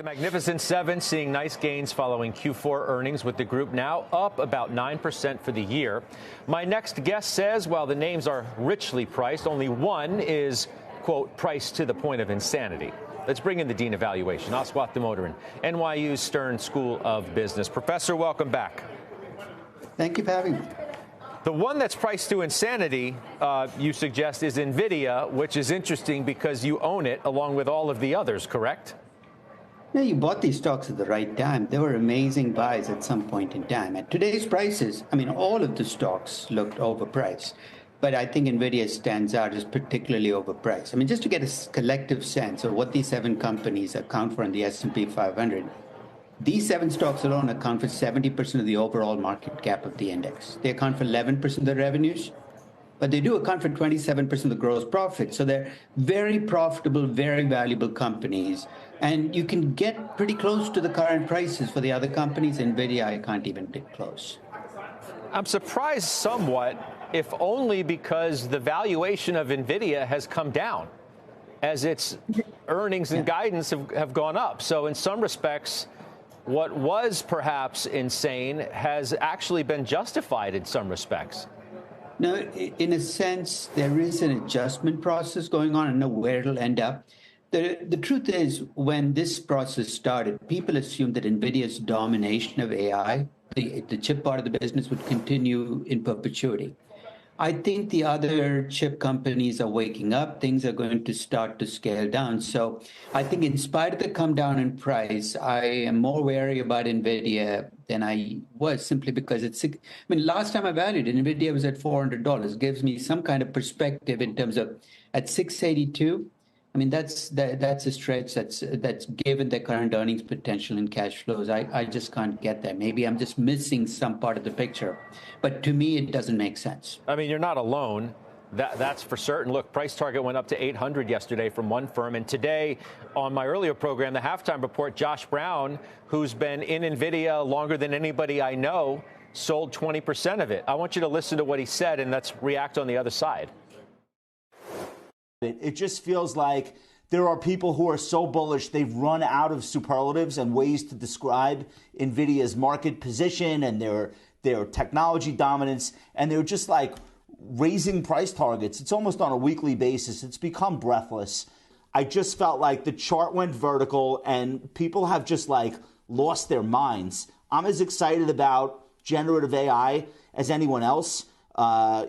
The Magnificent Seven seeing nice gains following Q4 earnings, with the group now up about 9% for the year. My next guest says while the names are richly priced, only one is, quote, priced to the point of insanity. Let's bring in the Dean of Valuation, Aswath Damodaran, NYU's Stern School of Business. Professor, welcome back. Thank you for having me. The one that's priced to insanity, you suggest, is NVIDIA, which is interesting because you own it along with all of the others, correct? Yeah, you bought these stocks at the right time. They were amazing buys at some point in time. At today's prices, I mean, all of the stocks looked overpriced. But I think NVIDIA stands out as particularly overpriced. I mean, just to get a collective sense of what these seven companies account for in the S&P 500, these seven stocks alone account for 70% of the overall market cap of the index. They account for 11% of the revenues, but they do account for 27% of the gross profit. So they're very profitable, very valuable companies. And you can get pretty close to the current prices for the other companies. NVIDIA, I can't even get close. I'm surprised somewhat, if only because the valuation of NVIDIA has come down as its earnings and guidance have gone up. So in some respects, what was perhaps insane has actually been justified in some respects. No, in a sense, there is an adjustment process going on. I know where it'll end up. The truth is, when this process started, people assumed that NVIDIA's domination of AI, the chip part of the business, would continue in perpetuity. I think the other chip companies are waking up. Things are going to start to scale down. So I think in spite of the come down in price, I am more wary about NVIDIA than I was, simply because last time I valued it, NVIDIA was at $400. Gives me some kind of perspective in terms of at 682. I mean, that's a stretch that's given the current earnings potential and cash flows. I just can't get there. Maybe I'm just missing some part of the picture. But to me, it doesn't make sense. I mean, you're not alone. That's for certain. Look, price target went up to 800 yesterday from one firm. And today, on my earlier program, the halftime report, Josh Brown, who's been in NVIDIA longer than anybody I know, sold 20% of it. I want you to listen to what he said, and let's react on the other side. It just feels like there are people who are so bullish they've run out of superlatives and ways to describe NVIDIA's market position and their technology dominance, and they're just like raising price targets. It's almost on a weekly basis. It's become breathless. I just felt like the chart went vertical and people have just like lost their minds. I'm as excited about generative AI as anyone else, I'm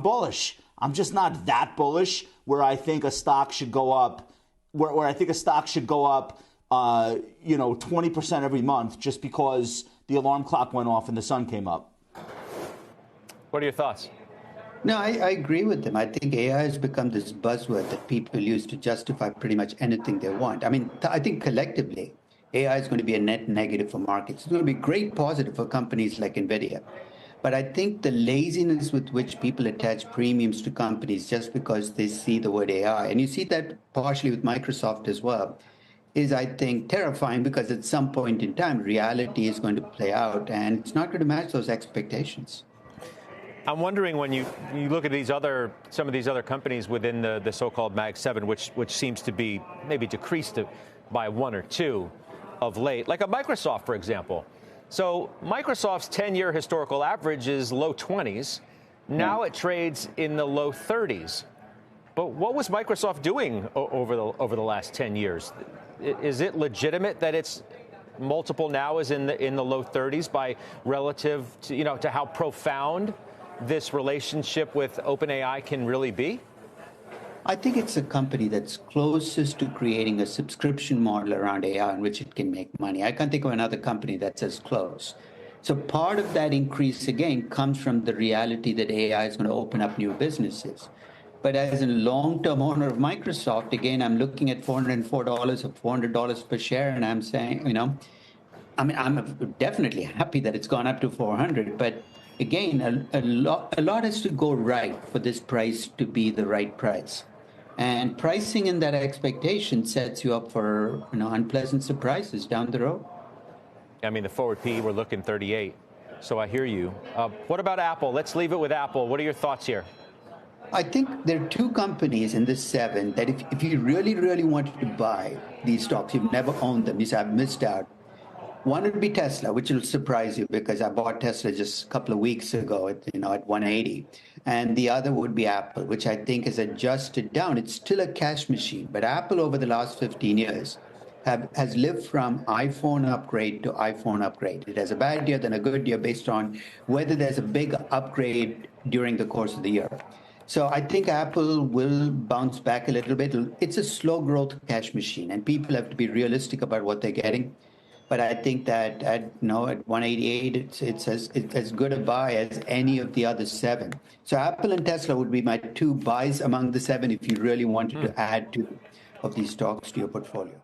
bullish. I'm just not that bullish where I think a stock should go up, where I think a stock should go up, 20% every month just because the alarm clock went off and the sun came up. What are your thoughts? No, I agree with them. I think AI has become this buzzword that people use to justify pretty much anything they want. I mean, I think collectively, AI is going to be a net negative for markets. It's going to be great positive for companies like NVIDIA. But I think the laziness with which people attach premiums to companies just because they see the word AI, and you see that partially with Microsoft as well, is, I think, terrifying because at some point in time, reality is going to play out and it's not going to match those expectations. I'm wondering when you look at some of these other companies within the so-called Mag 7, which seems to be maybe decreased by one or two of late, like a Microsoft, for example. So Microsoft's 10-year historical average is low 20s. Now it trades in the low 30s. But what was Microsoft doing over the last 10 years? Is it legitimate that its multiple now is in the low 30s by relative to how profound this relationship with OpenAI can really be? I think it's a company that's closest to creating a subscription model around AI in which it can make money. I can't think of another company that's as close. So part of that increase, again, comes from the reality that AI is going to open up new businesses. But as a long-term owner of Microsoft, again, I'm looking at $404 or $400 per share, and I'm saying, I'm definitely happy that it's gone up to 400, but again, a lot has to go right for this price to be the right price. And pricing in that expectation sets you up for unpleasant surprises down the road. I mean, the forward P, we're looking 38. So I hear you. What about Apple? Let's leave it with Apple. What are your thoughts here? I think there are two companies in this seven that if you really, really wanted to buy these stocks, you've never owned them, you say, I've missed out. One would be Tesla, which will surprise you because I bought Tesla just a couple of weeks ago at 180. And the other would be Apple, which I think is adjusted down. It's still a cash machine, but Apple over the last 15 years has lived from iPhone upgrade to iPhone upgrade. It has a bad year, then a good year based on whether there's a big upgrade during the course of the year. So I think Apple will bounce back a little bit. It's a slow growth cash machine, and people have to be realistic about what they're getting. But I think that at 188, it's as good a buy as any of the other seven. So Apple and Tesla would be my two buys among the seven if you really wanted to add two of these stocks to your portfolio.